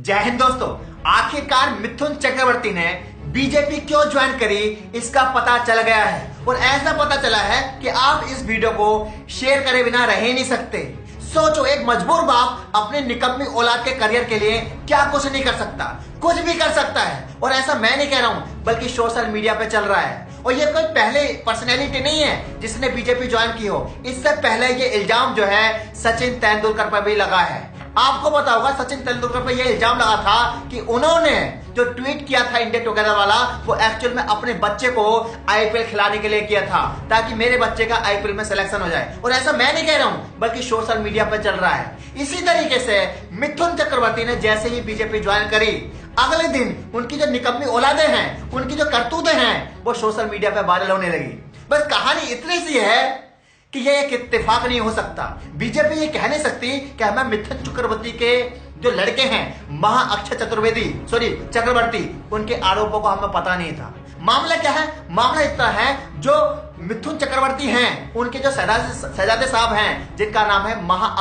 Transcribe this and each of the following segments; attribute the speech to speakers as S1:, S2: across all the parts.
S1: जय हिंद दोस्तों। आखिरकार मिथुन चक्रवर्ती ने बीजेपी क्यों ज्वाइन करी इसका पता चल गया है और ऐसा पता चला है कि आप इस वीडियो को शेयर करे बिना रह ही नहीं सकते। सोचो, एक मजबूर बाप अपने निकम्मी औलाद के करियर के लिए क्या कुछ नहीं कर सकता, कुछ भी कर सकता है। और ऐसा मैं नहीं कह रहा हूं बल्कि सोशल मीडिया पे चल रहा है। और ये कोई पहले पर्सनैलिटी नहीं है जिसने बीजेपी ज्वाइन की हो। इससे पहले ये इल्जाम जो है सचिन तेंदुलकर पर भी लगा है। आपको पता होगा सचिन तेंदुलकर पर यह इल्जाम लगा था कि उन्होंने जो ट्वीट किया था इंडिया टुगेदर वाला, वो एक्चुअल में अपने बच्चे को आईपीएल खिलाने के लिए किया था ताकि मेरे बच्चे का आईपीएल में सिलेक्शन हो जाए। और ऐसा मैं नहीं कह रहा हूं बल्कि सोशल मीडिया पर चल रहा है। इसी तरीके से मिथुन चक्रवर्ती ने जैसे ही बीजेपी ज्वाइन करी, अगले दिन उनकी जो निकम्मी औलादे हैं, उनकी जो करतूतें हैं, वो सोशल मीडिया पर वायरल होने लगी। बस कहानी इतनी सी है कि ये एक इत्तेफाक नहीं हो सकता। बीजेपी ये कह नहीं सकती कि हमें मिथुन चक्रवर्ती के जो लड़के हैं अक्षय चक्रवर्ती, उनके आरोपों का हमें पता नहीं था। मामला क्या है? मामला इतना है, जो मिथुन चक्रवर्ती हैं, उनके जो शहजादे साहब हैं जिनका नाम है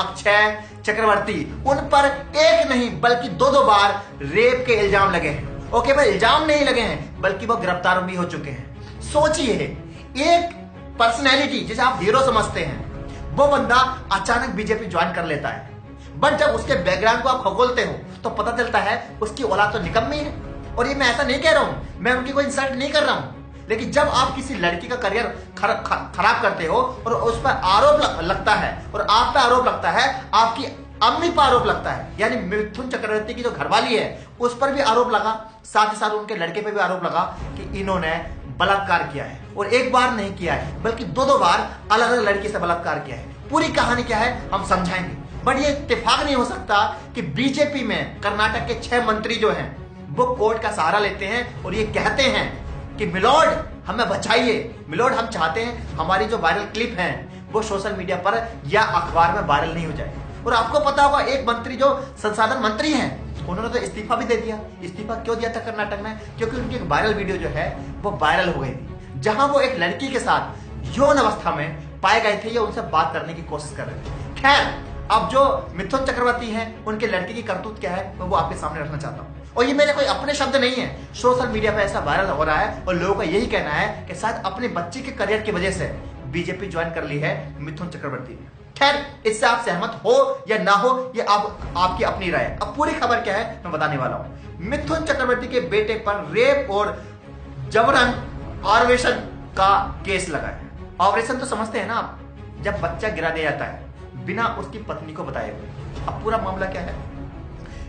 S1: अक्षय चक्रवर्ती, उन पर एक नहीं बल्कि दो बार रेप के इल्जाम लगे हैं। ओके भाई, इल्जाम नहीं लगे हैं बल्कि वो गिरफ्तार भी हो चुके हैं। सोचिए, एक पर्सनैलिटी जिसे आप हीरो समझते हैं, वो बंदा अचानक बीजेपी ज्वाइन कर लेता है। बट जब उसके बैकग्राउंड को आप खगोलते हो तो पता चलता है उसकी औलाद तो निकम्मी है। और ये मैं ऐसा नहीं कह रहा हूं, मैं उनकी कोई इंसल्ट नहीं कर रहा हूं, लेकिन जब आप किसी लड़की का करियर खराब करते हो और उस पर आरोप लगता है, और आप पे आरोप लगता है, आपकी अम्मी पर आरोप लगता है, यानी मिथुन चक्रवर्ती की जो घरवाली है उस पर भी आरोप लगा, साथ ही साथ उनके लड़के पे भी आरोप लगा कि इन्होंने बलात्कार किया है। और एक बार नहीं किया है बल्कि दो बार अलग अलग लड़की से बलात्कार किया है। पूरी कहानी क्या है हम समझाएंगे। बट ये इत्तेफाक नहीं हो सकता कि बीजेपी में कर्नाटक के 6 मंत्री जो हैं वो कोर्ट का सहारा लेते हैं और ये कहते हैं कि मिलोड हमें बचाइए, मिलोड हम चाहते हैं हमारी जो वायरल क्लिप है वो सोशल मीडिया पर या अखबार में वायरल नहीं हो जाए। और आपको पता होगा एक मंत्री जो संसाधन मंत्री हैं, उन्होंने तो इस्तीफा भी दे दिया। इस्तीफा क्यों दिया था कर्नाटक में? क्योंकि उनकी एक वायरल वीडियो जो है वो वायरल हो गई थी, जहां वो एक लड़की के साथ यौन अवस्था में पाए गए थे या उनसे बात करने की कोशिश कर रहे थे। खैर, अब जो मिथुन चक्रवर्ती हैं, उनके लड़के की करतूत क्या है मैं वो आपके सामने रखना चाहता हूँ। और ये मेरे कोई अपने शब्द नहीं है, सोशल मीडिया पे ऐसा वायरल हो रहा है और लोगों का यही कहना है कि शायद अपने बच्चे के करियर की वजह से बीजेपी ज्वाइन कर ली है मिथुन चक्रवर्ती ने। खैर, इससे आप सहमत हो या ना हो ये आपकी अपनी राय है। अब पूरी खबर क्या है मैं बताने वाला हूं। मिथुन चक्रवर्ती के बेटे पर रेप और जबरन ऑपरेशन का केस लगा है। ऑपरेशन तो समझते हैं ना आप, जब बच्चा गिरा दिया जाता है बिना उसकी पत्नी को बताए हुए। अब पूरा मामला क्या है?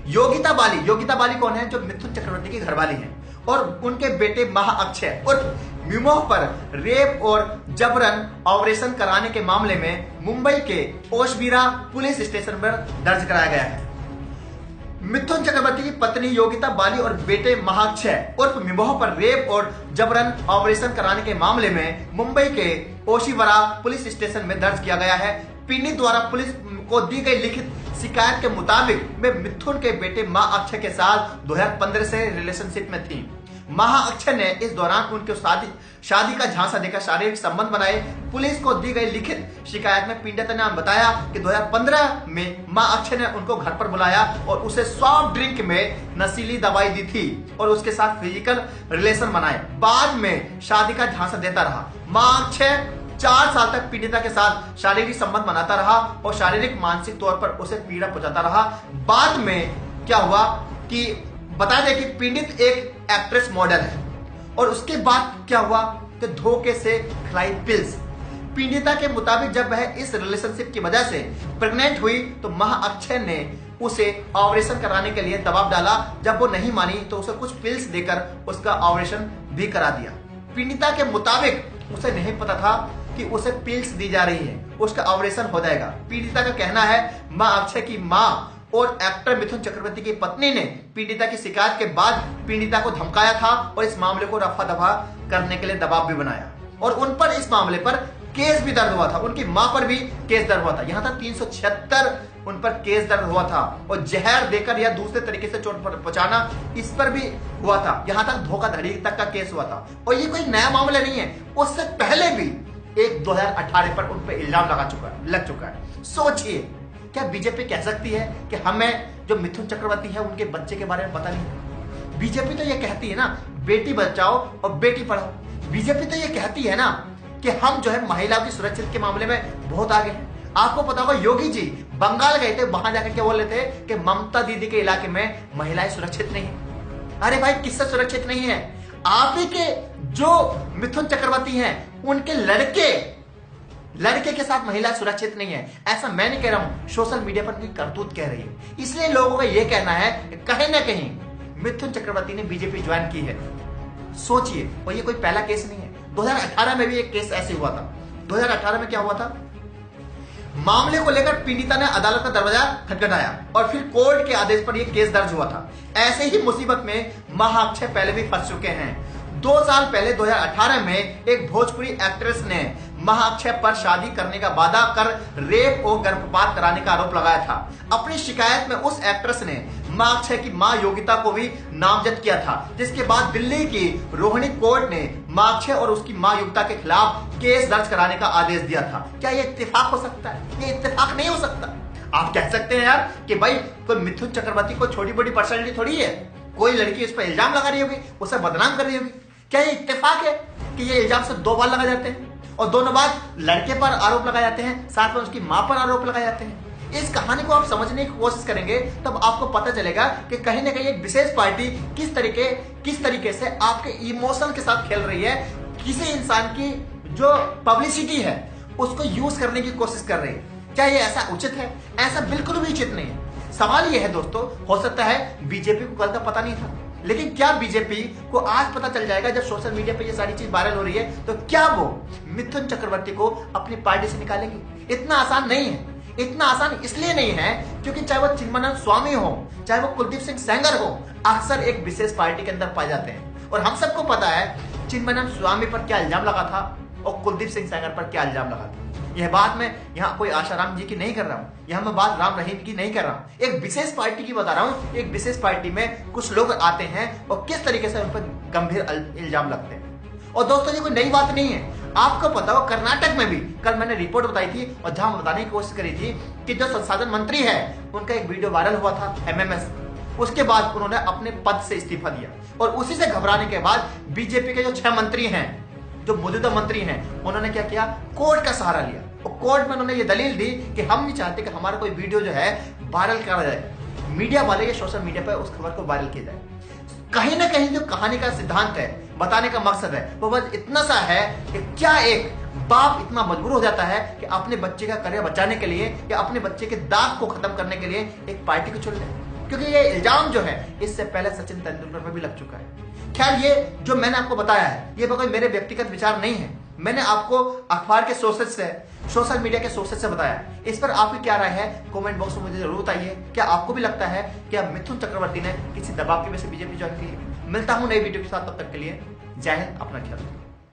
S1: योगिता बाली कौन है? जो मिथुन चक्रवर्ती की घरवाली है, और उनके बेटे अक्षय और मिमोह पर रेप और जबरन ऑपरेशन कराने के मामले में मुंबई के ओशबीरा पुलिस स्टेशन पर दर्ज कराया गया है। मिथुन चक्रवर्ती की पत्नी योगिता बाली और बेटे अक्षय उर्फ मिमोह पर रेप और जबरन ऑपरेशन कराने के मामले में मुंबई के ओशिवरा पुलिस स्टेशन में दर्ज किया गया है। पीड़ित द्वारा पुलिस को दी गई लिखित शिकायत के मुताबिक वे मिथुन के बेटे अक्षय के साथ 2015 से रिलेशनशिप में थी। अक्षय ने इस दौरान उनके शादी का झांसा देकर शारीरिक संबंध बनाए। पुलिस को दी गई लिखित शिकायत में पीड़ित ने बताया कि 2015 में अक्षय ने उनको घर पर बुलाया और उसे सॉफ्ट ड्रिंक में नशीली दवाई दी थी और उसके साथ फिजिकल रिलेशन बनाए। बाद में शादी का झांसा देता रहा। अक्षय 4 साल तक पीड़िता के साथ शारीरिक संबंध बनाता रहा और शारीरिक मानसिक तौर पर उसे पीड़ा पहुंचाता रहा। बाद में क्या हुआ कि बता दें कि पीड़ित एक एक्ट्रेस मॉडल है, और उसके बाद क्या हुआ कि धोखे से खिलाई पिल्स। पीड़िता के मुताबिक जब वह इस रिलेशनशिप की वजह से प्रेग्नेंट हुई तो अक्षय ने उसे ऑपरेशन कराने के लिए दबाव डाला। जब वो नहीं मानी तो उसे कुछ पिल्स देकर उसका ऑपरेशन भी करा दिया। पीड़िता के मुताबिक उसे नहीं पता था कि उसे पिल्स दी जा रही है, उसका ऑपरेशन हो जाएगा। पीड़िता का कहना है अक्षय की मां और एक्टर मिथुन चक्रवर्ती की पत्नी ने पीड़िता की शिकायत के बाद पीड़िता को धमकाया था और इस मामले को रफा दफा करने के लिए दबाव भी बनाया, और उन पर इस मामले पर केस भी दर्ज हुआ था। उनकी मां पर भी केस दर्ज हुआ था। यहां तक 376 उन पर केस दर्ज हुआ था, और जहर देकर या दूसरे तरीके से चोट पहुंचाना इस पर भी हुआ था। यहां तक धोखाधड़ी तक का केस हुआ था। और ये कोई नया मामला नहीं है, उससे पहले भी एक 2018 पर उन पर इल्जाम लग चुका है। सोचिए, क्या बीजेपी कह सकती है कि हमें जो मिथुन चक्रवर्ती है उनके बच्चे के बारे में पता नहीं? बीजेपी तो ये कहती है ना बेटी बचाओ और बेटी पढ़ाओ। बीजेपी तो ये कहती है ना कि हम जो है महिलाओं की सुरक्षा के मामले में बहुत आगे हैं। आपको पता होगा योगी जी बंगाल गए थे, वहां जाकर क्या बोले थे कि ममता दीदी के इलाके में महिलाएं सुरक्षित नहीं है। अरे भाई किससे सुरक्षित नहीं है? आप ही के जो मिथुन चक्रवर्ती हैं उनके लड़के के साथ महिलाएं सुरक्षित नहीं है। ऐसा मैं नहीं कह रहा हूं, सोशल मीडिया पर करतूत कह रही है। इसलिए लोगों का यह कहना है कि कहीं ना कहीं मिथुन चक्रवर्ती ने बीजेपी ज्वाइन की है। सोचिए, और ये कोई पहला केस नहीं है। 2018 में भी एक केस ऐसे हुआ था। 2018 में क्या हुआ था? मामले को लेकर पीड़िता ने अदालत का दरवाजा खटखटाया और फिर कोर्ट के आदेश पर यह केस दर्ज हुआ था। ऐसे ही मुसीबत में महाअक्षय पहले भी फंस चुके हैं। 2 साल पहले 2018 में एक भोजपुरी एक्ट्रेस ने महाअक्षय पर शादी करने का वादा कर रेप और गर्भपात कराने का आरोप लगाया था। अपनी शिकायत में उस एक्ट्रेस ने महाअक्षय की मां योगिता को भी नामजद किया था, जिसके बाद दिल्ली की रोहिणी कोर्ट ने महाअक्षय और उसकी मां योगिता के खिलाफ केस दर्ज कराने का आदेश दिया था। क्या ये इत्तेफाक हो सकता है? ये इत्तेफाक नहीं हो सकता। आप कह सकते हैं यार कि भाई कोई मिथुन चक्रवर्ती को छोटी बड़ी पर्सनैलिटी थोड़ी है, कोई लड़की उस पर इल्जाम लगा रही होगी, उसे बदनाम कर रही होगी। क्या ये इत्तेफाक है कि ये इल्जाम से 2 बार लगाए जाते हैं और दोनों बार लड़के पर आरोप लगाए जाते हैं, साथ में उसकी मां पर आरोप लगाए जाते हैं? इस कहानी को आप समझने की कोशिश करेंगे तब आपको पता चलेगा कि कहीं ना कहीं एक विशेष पार्टी किस तरीके से आपके इमोशन के साथ खेल रही है। किसी इंसान की जो पब्लिसिटी है उसको यूज करने की कोशिश कर रही है। क्या ये ऐसा उचित है? ऐसा बिल्कुल भी उचित नहीं है। सवाल यह है दोस्तों, हो सकता है बीजेपी को कल का पता नहीं था, लेकिन क्या बीजेपी को आज पता चल जाएगा जब सोशल मीडिया पे ये सारी चीज वायरल हो रही है, तो क्या वो मिथुन चक्रवर्ती को अपनी पार्टी से निकालेंगे? इतना आसान नहीं है। इतना आसान इसलिए नहीं है क्योंकि चाहे वो चिन्मयानंद स्वामी हो, चाहे वो कुलदीप सिंह सेंगर हो, अक्सर एक विशेष पार्टी के अंदर पाए जाते हैं। और हम सबको पता है चिन्मयानंद स्वामी पर क्या इल्जाम लगा था और कुलदीप सिंह सेंगर पर क्या इल्जाम लगा था। यह बात मैं यहाँ कोई आशाराम जी की नहीं कर रहा हूँ, यहाँ मैं बात राम रहीम की नहीं कर रहा हूँ, एक विशेष पार्टी की बता रहा हूँ। एक विशेष पार्टी में कुछ लोग आते हैं और किस तरीके से उन पर गंभीर इल्जाम लगते हैं। और दोस्तों ये कोई नई बात नहीं है। आपको पता हो कर्नाटक में भी कल मैंने रिपोर्ट बताई थी और जहां बताने की कोशिश करी थी कि जो संसाधन मंत्री है उनका एक वीडियो वायरल हुआ था एमएमएस। उसके बाद उन्होंने अपने पद से इस्तीफा दिया और उसी से घबराने के बाद बीजेपी के जो 6 मंत्री हैं, जो मौजूदा मंत्री हैं, उन्होंने क्या किया? कोर्ट का सहारा लिया और कोर्ट में उन्होंने ये दलील दी कि हम नहीं चाहते कि हमारा कोई वीडियो जो है वायरल करा जाए, मीडिया वाले या सोशल मीडिया पर उस खबर को वायरल किया जाए। कहीं ना कहीं जो कहानी का सिद्धांत है, बताने का मकसद है, वो बस इतना सा है कि क्या एक बाप इतना मजबूर हो जाता है कि अपने बच्चे का करियर बचाने के लिए या अपने बच्चे के दाग को खत्म करने के लिए एक पार्टी को चुन ले? क्योंकि ये इल्जाम जो है इससे पहले सचिन तेंदुलकर पर भी लग चुका है। खैर, ये जो मैंने आपको बताया है ये कोई मेरे व्यक्तिगत विचार नहीं है। मैंने आपको अखबार के सोर्सेज से, सोशल मीडिया के सोर्सेज से बताया। इस पर आपकी क्या राय है कमेंट बॉक्स में मुझे जरूर बताइए। क्या आपको भी लगता है कि मिथुन चक्रवर्ती ने किसी दबाव की वजह से बीजेपी ज्वाइन की है? मिलता हूं नई वीडियो के साथ, तब तक के लिए जय हिंद, अपना ख्याल रखिए।